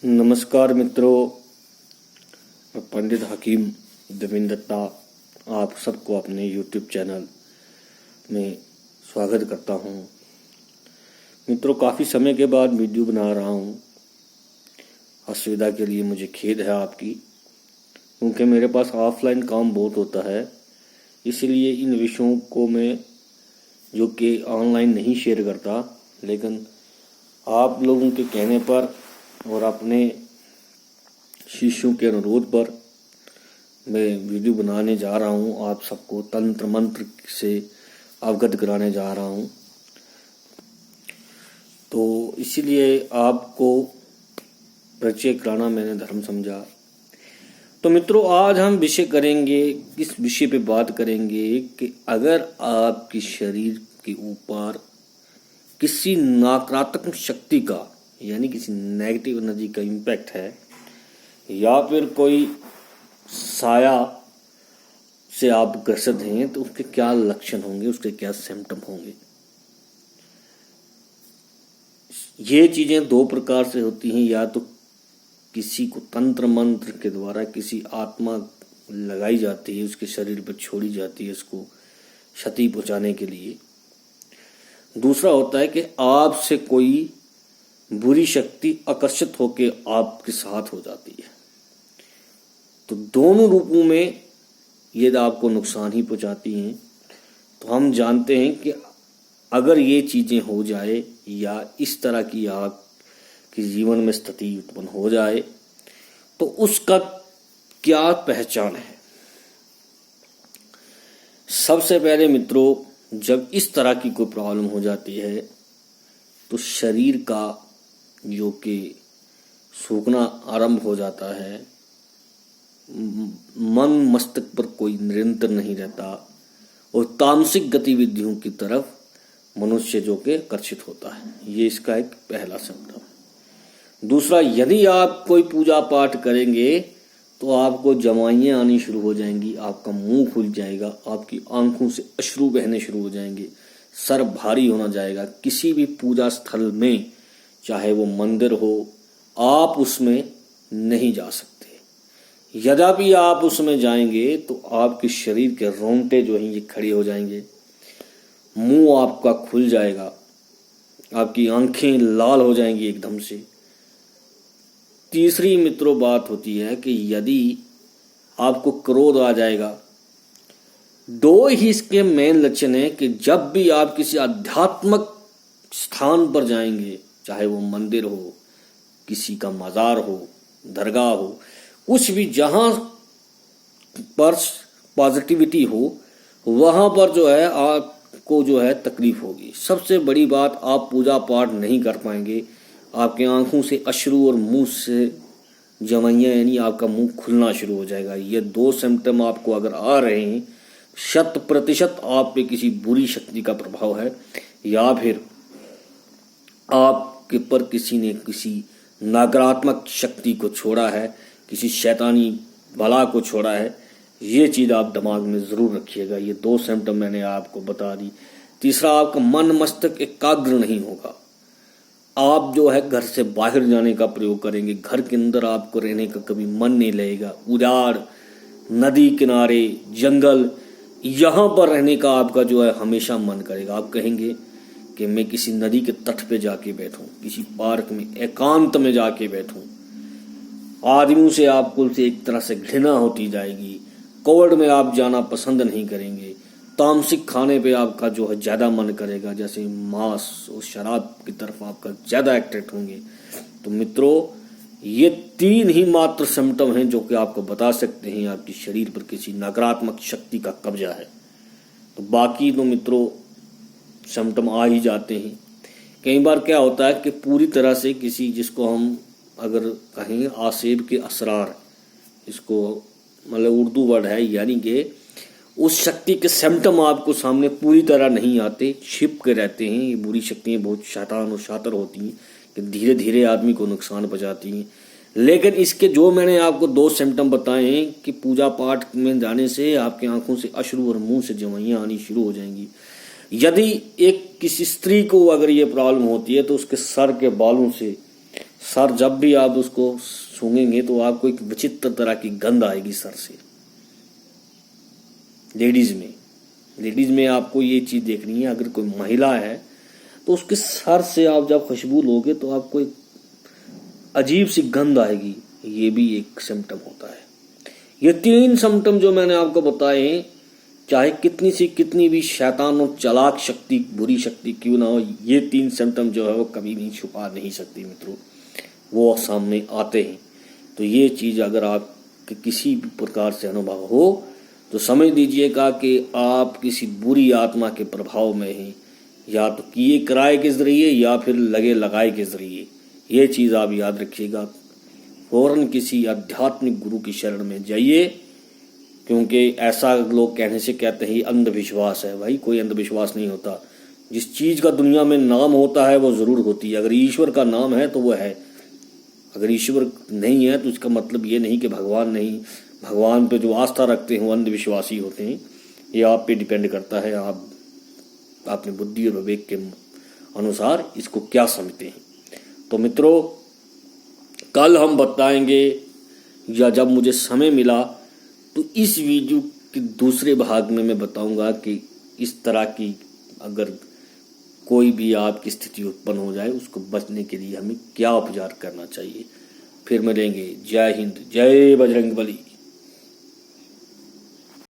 नमस्कार मित्रों, मैं पंडित हकीम देवेंद्र दत्ता आप सबको अपने YouTube चैनल में स्वागत करता हूं। मित्रों, काफ़ी समय के बाद वीडियो बना रहा हूं। असुविधा के लिए मुझे खेद है आपकी, क्योंकि मेरे पास ऑफलाइन काम बहुत होता है। इसलिए इन विषयों को मैं जो कि ऑनलाइन नहीं शेयर करता, लेकिन आप लोगों के कहने पर और अपने शिष्यों के अनुरोध पर मैं वीडियो बनाने जा रहा हूं। आप सबको तंत्र मंत्र से अवगत कराने जा रहा हूं, तो इसीलिए आपको परिचय कराना मैंने धर्म समझा। तो मित्रों, आज हम विषय करेंगे, इस विषय पे बात करेंगे कि अगर आपके शरीर के ऊपर किसी नकारात्मक शक्ति का यानी किसी नेगेटिव एनर्जी का इम्पैक्ट है, या फिर कोई साया से आप ग्रसित हैं, तो उसके क्या लक्षण होंगे, उसके क्या सिम्टम होंगे। ये चीजें दो प्रकार से होती हैं। या तो किसी को तंत्र मंत्र के द्वारा किसी आत्मा लगाई जाती है, उसके शरीर पर छोड़ी जाती है उसको क्षति पहुंचाने के लिए। दूसरा होता है कि आपसे कोई बुरी शक्ति आकर्षित होकर आपके साथ हो जाती है। तो दोनों रूपों में ये आपको नुकसान ही पहुंचाती हैं। तो हम जानते हैं कि अगर ये चीजें हो जाए या इस तरह की आपके जीवन में स्थिति उत्पन्न हो जाए, तो उसका क्या पहचान है। सबसे पहले मित्रों, जब इस तरह की कोई प्रॉब्लम हो जाती है तो शरीर का जो कि सूखना आरंभ हो जाता है, मन मस्तिष्क पर कोई निरंतर नहीं रहता और तामसिक गतिविधियों की तरफ मनुष्य जो कि आकर्षित होता है। ये इसका एक पहला सिम्टम है। दूसरा, यदि आप कोई पूजा पाठ करेंगे तो आपको जमाइयाँ आनी शुरू हो जाएंगी, आपका मुंह खुल जाएगा, आपकी आंखों से अश्रु बहने शुरू हो जाएंगे, सर भारी होना जाएगा। किसी भी पूजा स्थल में, चाहे वो मंदिर हो, आप उसमें नहीं जा सकते। यद्यपि आप उसमें जाएंगे तो आपके शरीर के रोंगटे जो हैं ये खड़े हो जाएंगे, मुंह आपका खुल जाएगा, आपकी आंखें लाल हो जाएंगी एकदम से। तीसरी मित्रों बात होती है कि यदि आपको क्रोध आ जाएगा। दो ही इसके मेन लक्षण हैं कि जब भी आप किसी आध्यात्मिक स्थान पर जाएंगे, चाहे वो मंदिर हो, किसी का मजार हो, दरगाह हो, कुछ भी जहां पर पॉजिटिविटी हो, वहां पर जो है आपको जो है तकलीफ होगी। सबसे बड़ी बात, आप पूजा पाठ नहीं कर पाएंगे, आपके आंखों से अश्रु और मुंह से जमाइयाँ यानी आपका मुंह खुलना शुरू हो जाएगा। ये दो सिम्टम आपको अगर आ रहे हैं, 100% आप पे किसी बुरी शक्ति का प्रभाव है, या फिर आपके पर किसी ने किसी नकारात्मक शक्ति को छोड़ा है, किसी शैतानी बला को छोड़ा है। ये चीज आप दिमाग में जरूर रखिएगा। ये दो सिम्टम मैंने आपको बता दी। तीसरा, आपका मन मस्तिष्क एकाग्र नहीं होगा। आप जो है घर से बाहर जाने का प्रयोग करेंगे, घर के अंदर आपको रहने का कभी मन नहीं लगेगा। उजाड़, नदी किनारे, जंगल, यहाँ पर रहने का आपका जो है हमेशा मन करेगा। आप कहेंगे कि मैं किसी नदी के तट पे जाके बैठूं, किसी पार्क में एकांत में जाके बैठूं। आदमियों से आपको एक तरह से घृणा होती जाएगी। कोविड में आप जाना पसंद नहीं करेंगे। तामसिक खाने पे आपका जो है ज्यादा मन करेगा, जैसे मांस और शराब की तरफ आपका ज्यादा अट्रैक्ट होंगे। तो मित्रों, ये तीन ही मात्र सिम्टम हैं जो कि आपको बता सकते हैं आपके शरीर पर किसी नकारात्मक शक्ति का कब्जा है। तो बाकी तो मित्रों सिम्टम आ ही जाते हैं। कई बार क्या होता है कि पूरी तरह से किसी, जिसको हम अगर कहें आसेब के असरार, इसको मतलब उर्दू वर्ड है, यानी कि उस शक्ति के सिम्टम आपको सामने पूरी तरह नहीं आते, छिप के रहते हैं। ये बुरी शक्तियाँ बहुत शैतान और शातिर होती हैं कि धीरे धीरे आदमी को नुकसान पहुंचाती हैं। लेकिन इसके जो मैंने आपको दो सिम्टम बताए हैं कि पूजा पाठ में जाने से आपकी आंखों से अश्रु और मुंह से जमाइयाँ आनी शुरू हो जाएंगी। यदि एक किसी स्त्री को अगर ये प्रॉब्लम होती है तो उसके सर के बालों से सर जब भी आप उसको सूंघेंगे तो आपको एक विचित्र तरह की गंध आएगी सर से। लेडीज में आपको ये चीज देखनी है, अगर कोई महिला है तो उसके सर से आप जब खुशबू लोगे तो आपको एक अजीब सी गंध आएगी। ये भी एक सिम्टम होता है। ये 3 सिम्टम जो मैंने आपको बताए हैं, चाहे कितनी भी शैतान और चालाक शक्ति, बुरी शक्ति क्यों ना हो, ये 3 सिम्टम जो है वो कभी नहीं छुपा नहीं सकती मित्रों, वो सामने आते हैं। तो ये चीज अगर आप किसी भी प्रकार से अनुभव हो तो समझ लीजिएगा कि आप किसी बुरी आत्मा के प्रभाव में हैं, या तो किए कराए के जरिए या फिर लगे लगाए के जरिए। ये चीज आप याद रखिएगा। फौरन किसी आध्यात्मिक गुरु की शरण में जाइए, क्योंकि ऐसा लोग कहने से कहते हैं अंधविश्वास है। भाई कोई अंधविश्वास नहीं होता। जिस चीज का दुनिया में नाम होता है वो जरूर होती है। अगर ईश्वर का नाम है तो वो है, अगर ईश्वर नहीं है तो इसका मतलब ये नहीं कि भगवान नहीं। भगवान पे जो आस्था रखते हैं वो अंधविश्वासी होते हैं। ये आप पे डिपेंड करता है, आप अपनी बुद्धि और विवेक के अनुसार इसको क्या समझते हैं। तो मित्रों, कल हम बताएंगे, या जब मुझे समय मिला तो इस वीडियो के दूसरे भाग में मैं बताऊंगा कि इस तरह की अगर कोई भी आपकी स्थिति उत्पन्न हो जाए उसको बचने के लिए हमें क्या उपचार करना चाहिए। फिर मिलेंगे। जय हिंद, जय बजरंगबली।